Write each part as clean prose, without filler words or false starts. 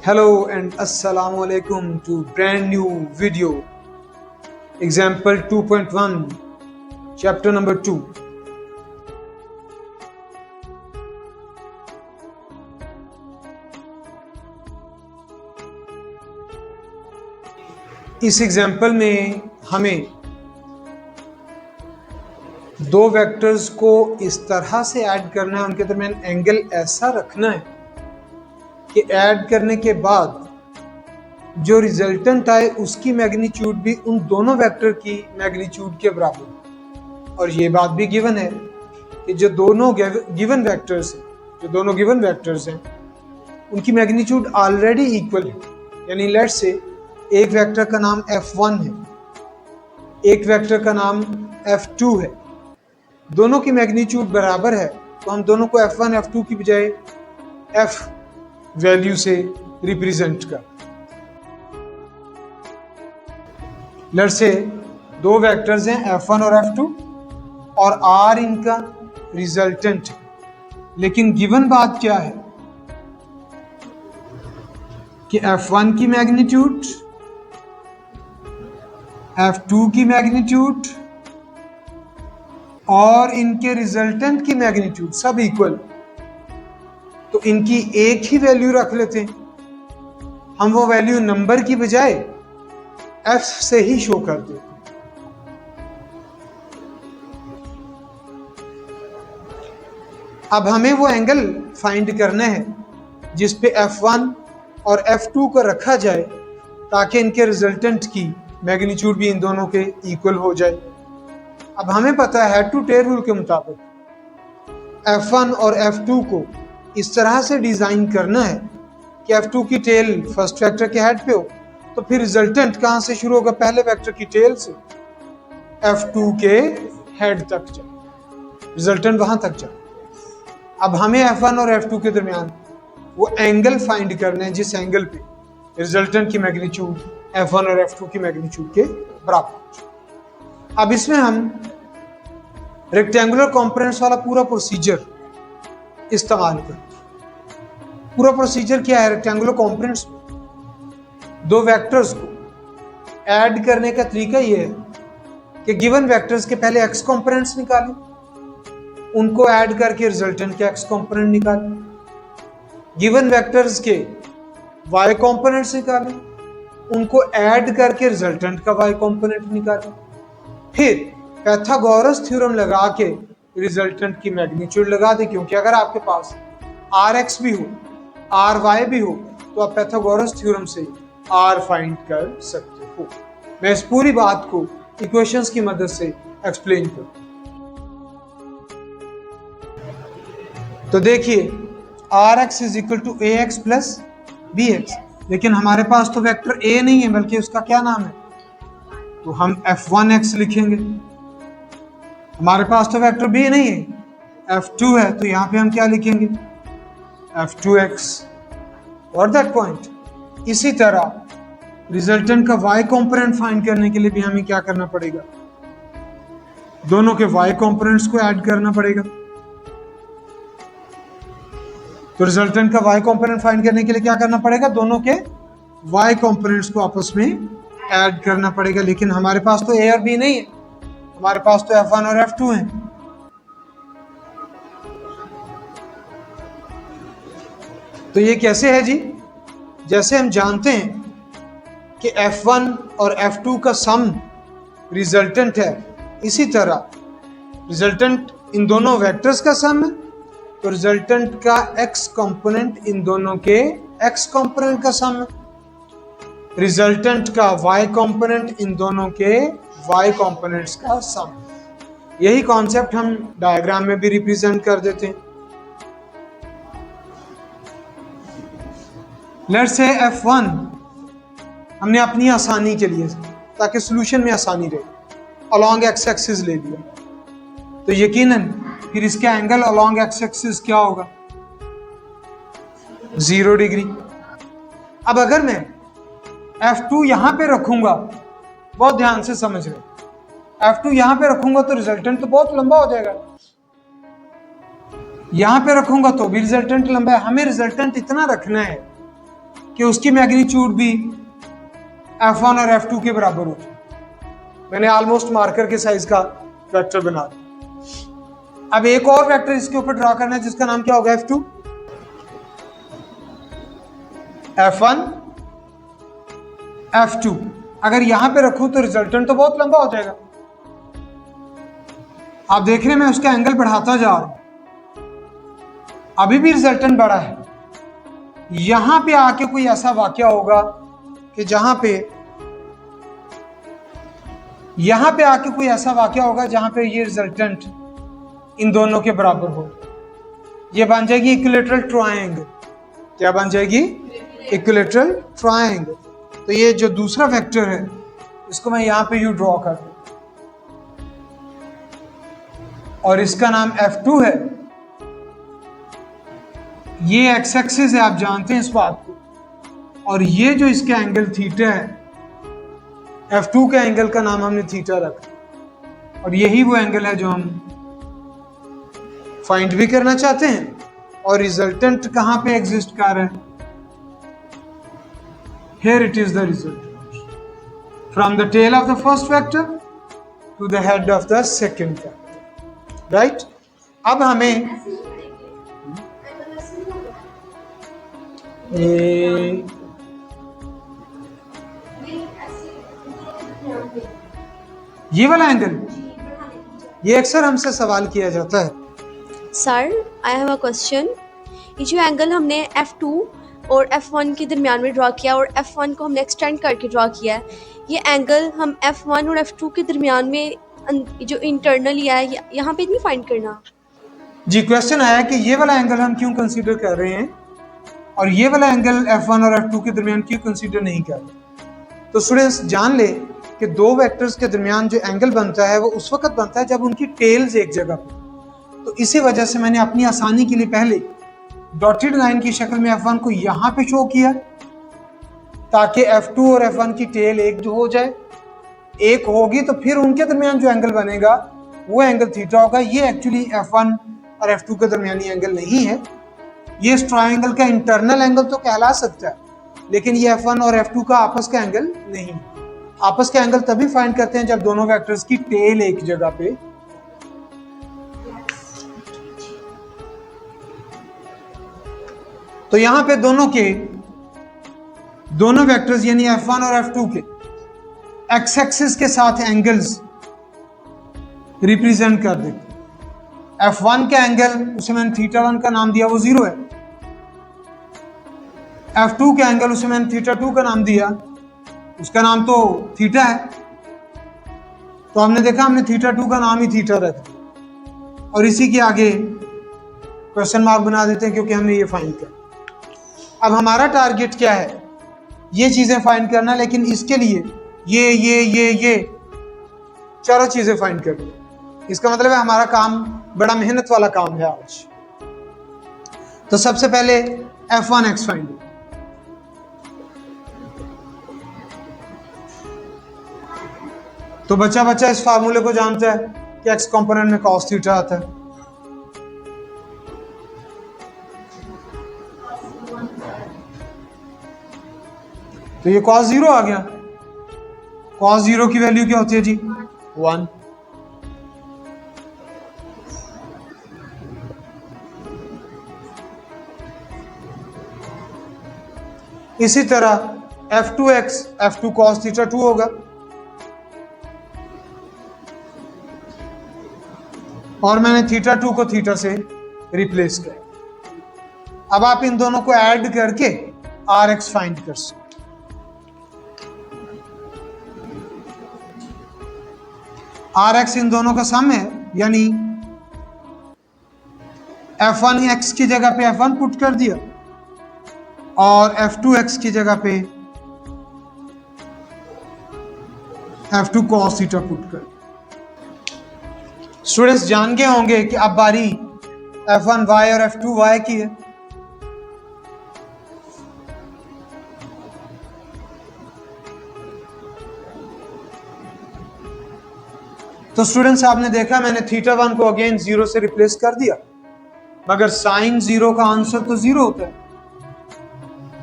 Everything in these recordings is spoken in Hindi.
Hello and Assalamu alaikum to brand new video. Example 2.1, chapter number 2. इस एग्जाम्पल में हमें दो वेक्टर्स को इस तरह से ऐड करना है, उनके दरमियान एंगल ऐसा रखना है कि ऐड करने के बाद जो रिजल्टेंट आए उसकी मैग्नीट्यूड भी उन दोनों वेक्टर की मैग्नीट्यूड के बराबर। और ये बात भी गिवन है कि जो दोनों गिवन वेक्टर्स हैं उनकी मैग्नीट्यूड ऑलरेडी इक्वल है। यानी लेट्स से एक वेक्टर का नाम f1 है, एक वेक्टर का नाम f2 है, दोनों की मैग्नीट्यूड बराबर है, तो हम दोनों को f1 f2 की बजाय f वैल्यू से रिप्रेजेंट कर। लेट्स से दो वेक्टर्स हैं f1 और f2 और r इनका रिजल्टेंट है, लेकिन गिवन बात क्या है कि f1 की मैग्नीट्यूड, f2 की मैग्नीट्यूड और इनके रिजल्टेंट की मैग्नीट्यूड सब इक्वल, तो इनकी एक ही वैल्यू रख लेते हैं। हम वो वैल्यू नंबर की बजाय f से ही शो कर देते हैं। अब हमें वो एंगल फाइंड करना है जिस पे f1 और f2 को रखा जाए ताकि इनके रिजल्टेंट की मैग्नीट्यूड भी इन दोनों के इक्वल हो जाए। अब हमें पता है हेड टू टेल रूल के मुताबिक f1 और f2 को इस तरह से डिजाइन करना है कि f2 की टेल फर्स्ट वेक्टर के हेड पे हो, तो फिर रिजल्टेंट कहां से शुरू होगा? पहले वेक्टर की टेल से f2 के हेड तक जाए, रिजल्टेंट वहां तक जाए। अब हमें f1 और f2 के दरमियान वो एंगल फाइंड करना है जिस एंगल पे रिजल्टेंट की मैग्नीट्यूड f1 और f2 की मैग्नीट्यूड के बराबर। अब इसमें हम रेक्टेंगुलर कॉम्पोनेंट्स वाला पूरा प्रोसीजर इस्तेमाल करें। पूरा प्रोसीजर क्या है? रेक्टेंगुलर कॉम्पोनेंट्स में दो वेक्टर्स को ऐड करने का तरीका यह है कि गिवन वेक्टर्स के पहले x कॉम्पोनेंट्स निकालें, उनको ऐड करके रिजल्टेंट के x कॉम्पोनेंट निकालें, गिवन वेक्टर्स के y कॉम्पोनेंट्स निकालें, उनको ऐड करके रिजल्टेंट का y कॉम्पोनेंट निकालें, फिर पाइथागोरस थ्योरम लगा के रिजल्टेंट की मैग्नीट्यूड लगा दें। क्योंकि अगर आपके पास rx भी हो ry भी हो तो आप पाइथागोरस थ्योरम से r फाइंड कर सकते हो। मैं इस पूरी बात को इक्वेशंस की मदद से एक्सप्लेन करूं। तो देखिए rx is equal to ax plus bx, लेकिन हमारे पास तो वेक्टर a नहीं है बल्कि उसका क्या नाम है, तो हम f1x लिखेंगे। हमारे पास तो वेक्टर b नहीं है, f2 है, तो यहां पे हम क्या लिखेंगे? f2x और दैट पॉइंट। इसी तरह रिजल्टेंट का y कंपोनेंट फाइंड करने के लिए भी हमें क्या करना पड़ेगा? दोनों के y कंपोनेंट्स को ऐड करना पड़ेगा। तो रिजल्टेंट का y कंपोनेंट फाइंड करने के लिए क्या करना पड़ेगा? दोनों के y कंपोनेंट्स को आपस में ऐड करना पड़ेगा। लेकिन हमारे पास तो a और b नहीं है, हमारे पास तो f1 और f2 है। तो ये कैसे है जी? जैसे हम जानते हैं कि f1 और f2 का सम रिजल्टेंट है, इसी तरह रिजल्टेंट इन दोनों वेक्टर्स का सम है, तो रिजल्टेंट का x कंपोनेंट इन दोनों के x कंपोनेंट का सम है, रिजल्टेंट का y कंपोनेंट इन दोनों के y कंपोनेंट्स का सम। यही कॉन्सेप्ट हम डायग्राम में भी रिप्रेजेंट कर देते हैं। लेट्स से f1 हमने अपनी आसानी के लिए, ताकि सॉल्यूशन में आसानी रहे, अलोंग x एक्सिस ले लिया, तो यकीनन फिर इसका एंगल अलोंग x एक्सिस क्या होगा? 0 डिग्री। अब अगर मैं f2 यहां पे रखूंगा, बहुत ध्यान से समझ रहे, f2 यहां पे रखूंगा तो रिजल्टेंट तो बहुत लंबा हो जाएगा। यहां पे रखूंगा तो भी रिजल्टेंट लंबा है। हमें रिजल्टेंट इतना रखना है कि उसकी मैग्नीट्यूड भी F1 और F2 के बराबर होती है। मैंने ऑलमोस्ट मार्कर के साइज का वेक्टर बना दिया। अब एक और वेक्टर इसके ऊपर ड्रॉ करना है जिसका नाम क्या होगा, F2, F1, F2। अगर यहां पे रखूं तो रिजल्टेंट तो बहुत लंबा हो जाएगा। आप देख रहे हैं मैं उसका एंगल बढ़ाता जा रहा हूं, अभी भी रिजल्टेंट बड़ा है। यहां पे आके कोई ऐसा वाकया होगा कि जहां पे ये रिजल्टेंट इन दोनों के बराबर हो, ये बन जाएगी इक्विलैटरल ट्रायंगल। क्या बन जाएगी? Equilateral triangle. तो ये जो दूसरा वेक्टर है इसको मैं यहां पे यू ड्रॉ कर दूं और इसका नाम F2 है। ये एक्स एक्सिस है, आप जानते हैं इस बात को, और ये जो इसका एंगल थीटा है, F2 के एंगल का नाम हमने थीटा रखा, और यही वो एंगल है जो हम फाइंड भी करना चाहते हैं। और रिजल्टेंट कहां पे एग्जिस्ट कर रहा है? Here it is the result from the tail of the first vector to the head of the second vector, right? अब हमें ये वाला एंगल, ये अक्सर हमसे सवाल किया जाता है। Sir, I have a question. ये जो एंगल हमने F2 और F1 के दरमियान में ड्रॉ किया और F1 को हमने एक्सटेंड करके ड्रॉ किया है, ये एंगल हम F1 और F2 के दरमियान में जो इंटरनली है यहाँ पे नहीं फाइंड करना? जी, क्वेश्चन आया कि ये वाला एंगल हम क्यों कंसीडर कर रहे हैं और ये वाला एंगल F1 और F2 के दरमियान क्यों कंसीडर नहीं कर रहे। तो स्टूडेंट्स जान ले कि दो वेक्टर्स के दरमियान जो एंगल बनता है वो उस वक्त बनता है जब उनकी टेल्स एक जगह पे। तो इसी वजह से मैंने अपनी आसानी के लिए पहले डॉटेड लाइन की शक्ल में F1 को यहाँ पे शो किया ताकि F2 और F1 की टेल एक जो हो जाए, एक होगी तो फिर उनके दरमियान जो एंगल बनेगा वो एंगल थीटा होगा। ये एक्चुअली F1 और F2 के दरमियानी एंगल नहीं है, ये इस ट्रायंगल का इंटरनल एंगल तो कहला सकता है, लेकिन ये F1 और F2 का आपस का एंगल नहीं। आपस का एंगल तभी फाइंड करते हैं जब दोनों वेक्टर्स की टेल एक जगह पे। तो यहां पे दोनों वेक्टर्स यानी F1 और F2 के एक्स एक्सिस के साथ एंगल्स रिप्रेजेंट कर देते। F1 का एंगल, उसे मैंने θ1 का नाम दिया, वो 0 है। F2 का एंगल, उसे मैंने θ2 का नाम दिया, उसका नाम तो थीटा है। तो हमने देखा हमने θ2 का नाम ही थीटा रख दिया और इसी के आगे क्वेश्चन मार्क बना देते हैं क्योंकि हमने ये फाइंड किया। अब हमारा टारगेट क्या है? ये चीजें फाइंड करना, लेकिन इसके लिए ये चारों चीजें फाइंड करनी। इसका मतलब है हमारा काम बड़ा मेहनत वाला काम है आज। तो सबसे पहले F1x फाइंड। तो बच्चा इस फार्मूले को जानता है कि x कंपोनेंट में cos थीटा आता है। तो ये cos 0 आ गया। cos 0 की वैल्यू क्या होती है जी? 1। इसी तरह F2x F2 cos थीटा 2 होगा। और मैंने θ2 को थीटा से रिप्लेस किया। अब आप इन दोनों को ऐड करके Rx फाइंड कर सकते। Rx इन दोनों का सम है, यानी F1x की जगह पे F1 पुट कर दिया और F2x की जगह पे F2 cos थीटा पुट कर। स्टूडेंट्स जान गए होंगे कि अब बारी F1y और F2y की है। तो स्टूडेंट्स आपने देखा मैंने θ1 को अगेन 0 से रिप्लेस कर दिया, मगर sin 0 का आंसर तो 0 होता है।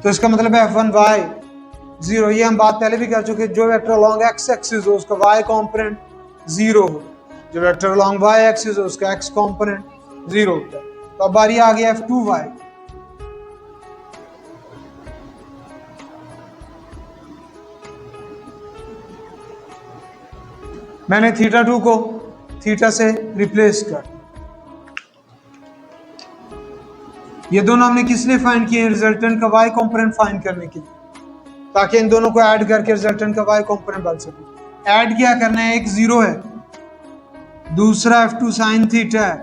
तो इसका मतलब है F1y 0। ये हम बात पहले भी कर चुके, जो वेक्टर अलॉन्ग x एक्सिस हो उसका y कंपोनेंट 0 हो, जो वेक्टर अलॉन्ग y एक्सिस हो उसका x कंपोनेंट 0 होता है। तो अब बारी आ गई F2y। मैंने θ2 को थीटा से रिप्लेस कर, ये दोनों हमने किस लिए फाइंड किए? रिजल्टेंट का y कंपोनेंट फाइंड करने के लिए, ताकि इन दोनों को ऐड करके रिजल्टेंट का y कंपोनेंट बन सके। ऐड क्या करना है? एक 0 है, दूसरा F2 sin थीटा है,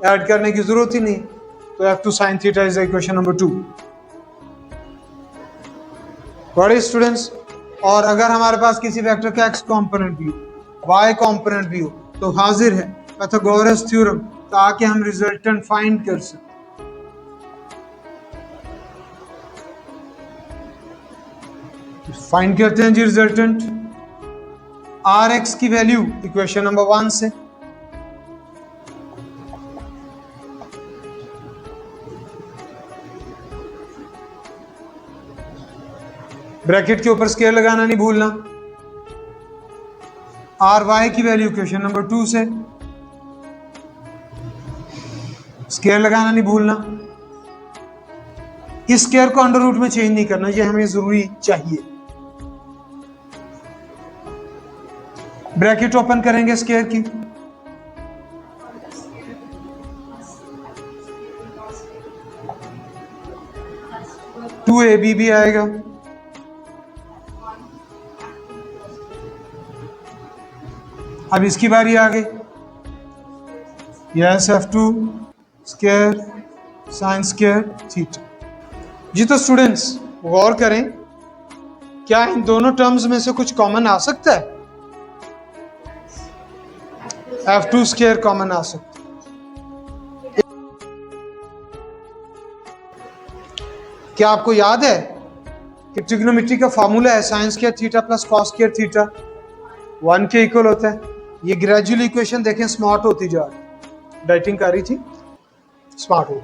ऐड करने की जरूरत ही नहीं, तो F2 sin theta is equation number 2। बड़े स्टूडेंट्स, और अगर हमारे पास किसी वेक्टर का x कंपोनेंट भी हो, y कंपोनेंट भी हो, तो हाजिर है पाइथागोरस थ्योरम, ताकि हम रिजल्टेंट फाइंड कर सकें। फाइंड करते हैं जी रिजल्टेंट। Rx की वैल्यू इक्वेशन नंबर 1 से, ब्रैकेट के ऊपर स्केयर लगाना नहीं भूलना। Ry की वैल्यू इक्वेशन नंबर 2 से, स्केयर लगाना नहीं भूलना। इस स्केयर को अंडर रूट में चेंज नहीं करना, ये हमें जरूरी चाहिए। ब्रैकेट ओपन करेंगे स्केयर की, टू ए बी भी आएगा, अब इसकी बारी आ गई। Yes F2 square sine square theta. जी तो स्टूडेंट्स गौर करें, क्या इन दोनों टर्म्स में से कुछ कॉमन आ सकता है? F2 स्केयर कॉमन आ सकता है। क्या आपको याद है कि ट्रिग्नोमेट्री का फॉर्मूला है sine square theta plus cos square theta 1 के इक्वल होता है। ये ग्रेजुअल इक्वेशन देखें स्मार्ट होती जा रही, डाइटिंग कर रही थी, स्मार्ट हो।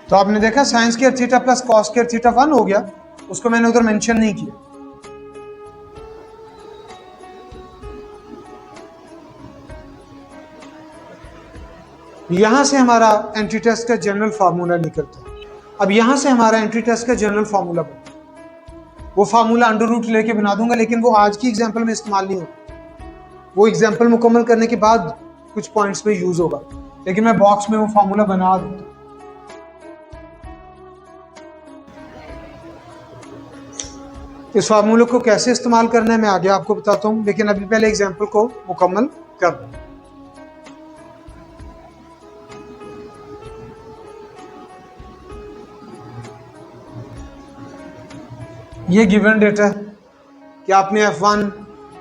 तो आपने देखा sine square theta plus cos square theta 1 हो गया, उसको मैंने उधर मेंशन नहीं किया। यहां से हमारा एंटी टेस्ट का जनरल फार्मूला निकलता है। अब यहां से हमारा एंटी टेस्ट का जनरल फार्मूला बनता है, वो फार्मूला अंडर रूट लेके बना दूंगा, लेकिन वो आज की एग्जांपल में इस्तेमाल नहीं होगा, वो एग्जांपल मुकम्मल करने के बाद कुछ पॉइंट्स में यूज होगा, लेकिन मैं बॉक्स में वो फार्मूला बना दूंगा। इस फार्मूले को कैसे इस्तेमाल करना है मैं आगे आपको बताता हूं, लेकिन अभी पहले एग्जांपल को मुकम्मल कर दूं। ये गिवन डेटा है कि आपने F1,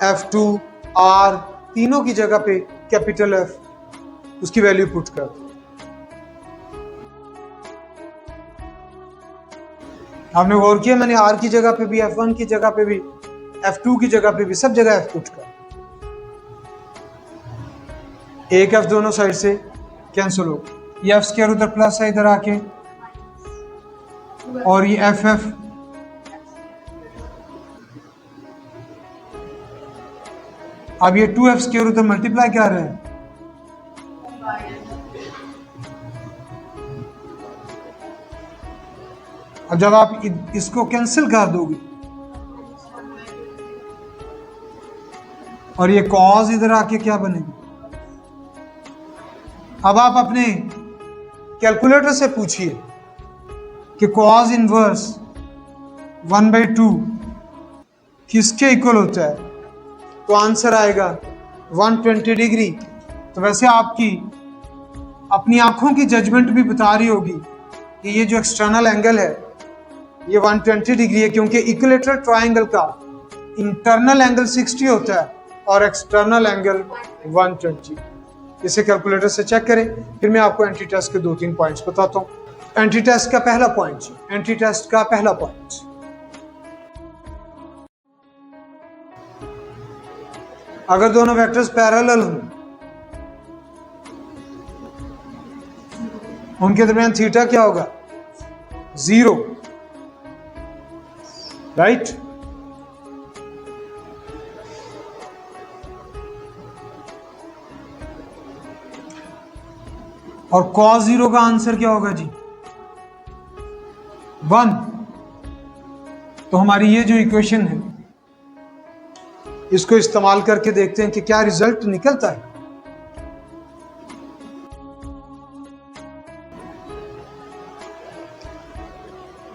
F2, R तीनों की जगह पे कैपिटल F उसकी वैल्यू पुट कर दो। आपने गौर किया, मैंने R की जगह पे भी, F1 की जगह पे भी, F2 की जगह पे भी, सब जगह F पुट कर। एक F दोनों साइड से कैंसिल हो, ये F स्क्वायर उधर प्लस है इधर आके, और ये FF अब ये 2F स्क्वायर उधर मल्टीप्लाई क्या रहे हैं, अब जब आप इसको कैंसिल कर दोगे और ये कॉज इधर आके क्या बनेगी, अब आप अपने कैलकुलेटर से पूछिए कि कॉज इनवर्स 1/2 किसके इक्वल होता है, तो आंसर आएगा 120 डिग्री। तो वैसे आपकी अपनी आंखों की जजमेंट भी बता रही होगी कि ये जो एक्सटर्नल एंगल है ये 120 डिग्री है, क्योंकि इक्विलेटरल ट्रायंगल का इंटरनल एंगल 60 होता है और एक्सटर्नल एंगल 120। इसे कैलकुलेटर से चेक करें। फिर मैं आपको एंटी टेस्ट के 2-3 पॉइंट्स बताता हूं। एंटी टेस्ट का पहला पॉइंट, एंटी टेस्ट का पहला पॉइंट, अगर दोनों वेक्टर्स पैरेलल हों, उनके दरमियान थीटा क्या होगा? 0, राइट? और cos 0 का आंसर क्या होगा जी? 1। तो हमारी ये जो इक्वेशन है, इसको इस्तेमाल करके देखते हैं कि क्या रिजल्ट निकलता है।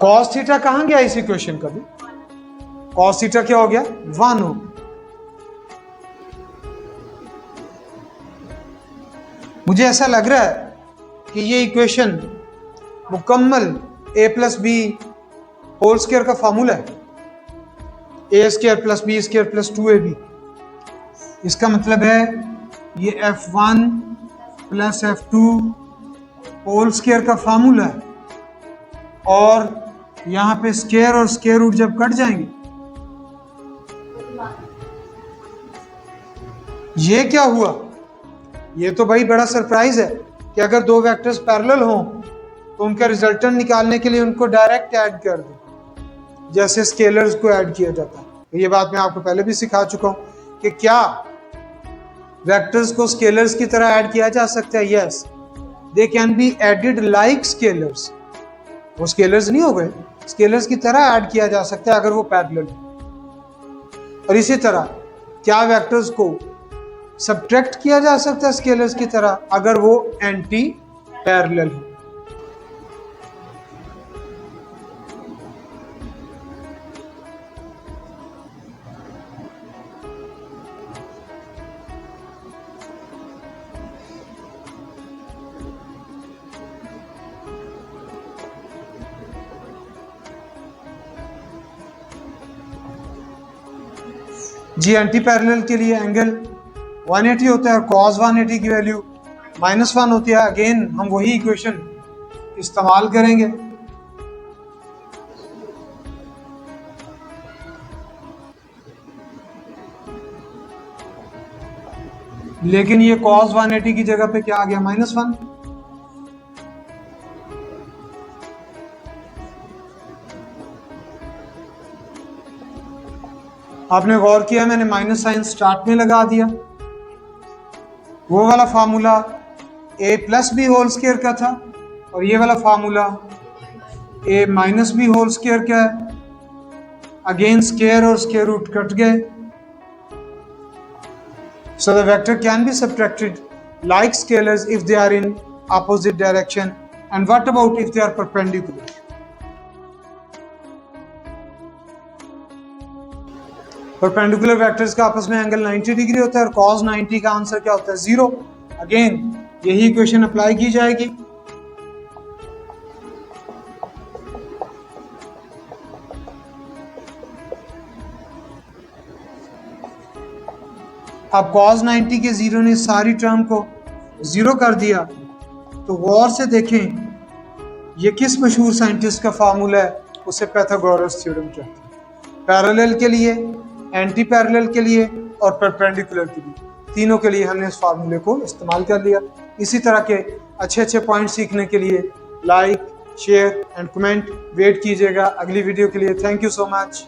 cos थीटा कहां गया इस इक्वेशन का भी? cos थीटा क्या हो गया? 1 हो। मुझे ऐसा लग रहा है कि ये इक्वेशन मुकम्मल a plus B whole square का फॉर्मूला है, a square plus B square plus 2ab। इसका मतलब है ये f1 plus f2 whole square का फॉर्मूला है, और यहां पे स्क्वायर और स्क्वायर रूट जब कट जाएंगे, ये क्या हुआ? ये तो भाई बड़ा सरप्राइज है कि अगर दो वेक्टर्स पैरेलल हों तो उनका रिजल्टेंट निकालने के लिए उनको डायरेक्ट ऐड कर दो, जैसे स्केलर्स को ऐड किया जाता है। ये बात मैं आपको पहले भी सिखा चुका हूं कि क्या वेक्टर्स को स्केलर्स की तरह ऐड किया जा सकता है? Yes, they can be added like scalars. वो स्केलर्स नहीं हो गए, स्केलर्स की तरह ऐड किया जा सकता है अगर वो पैरेलल हो। और इसी तरह क्या वेक्टर्स को सब्ट्रैक्ट किया जा सकता है स्केलर्स की तरह अगर वो एंटी पैरेलल हो। जी एंटी पैरेलल के लिए एंगल 180 होता है और cos 180 की वैल्यू -1 होती है। अगेन हम वही इक्वेशन इस्तेमाल करेंगे। लेकिन ये cos 180 की जगह पे क्या आ गया? -1। आपने गौर किया, मैंने माइनस साइन स्टार्ट में लगा दिया। वो वाला formula a plus B whole square का था और ये वाला formula a minus B whole square का है। अगेन स्क्वायर और स्क्वायर रूट कट गए, so the vector can be subtracted like scalars if they are in opposite direction. And what about if they are perpendicular? Perpendicular vectors का आपस में एंगल 90 डिग्री होता है और cos 90 का आंसर क्या होता है? 0। अगेन यही इक्वेशन अप्लाई की जाएगी। अब cos 90 के 0 ने सारी टर्म को 0 कर दिया, तो गौर से देखें ये किस मशहूर साइंटिस्ट का फार्मूला है, उसे पाइथागोरस थ्योरम कहते हैं। पैरेलल के लिए, एंटी पैरेलल के लिए और परपेंडिकुलर के लिए, तीनों के लिए हमने इस फार्मूले को इस्तेमाल कर लिया। इसी तरह के अच्छे अच्छे पॉइंट सीखने के लिए like, share and comment wait कीजिएगा अगली वीडियो के लिए। Thank you so much.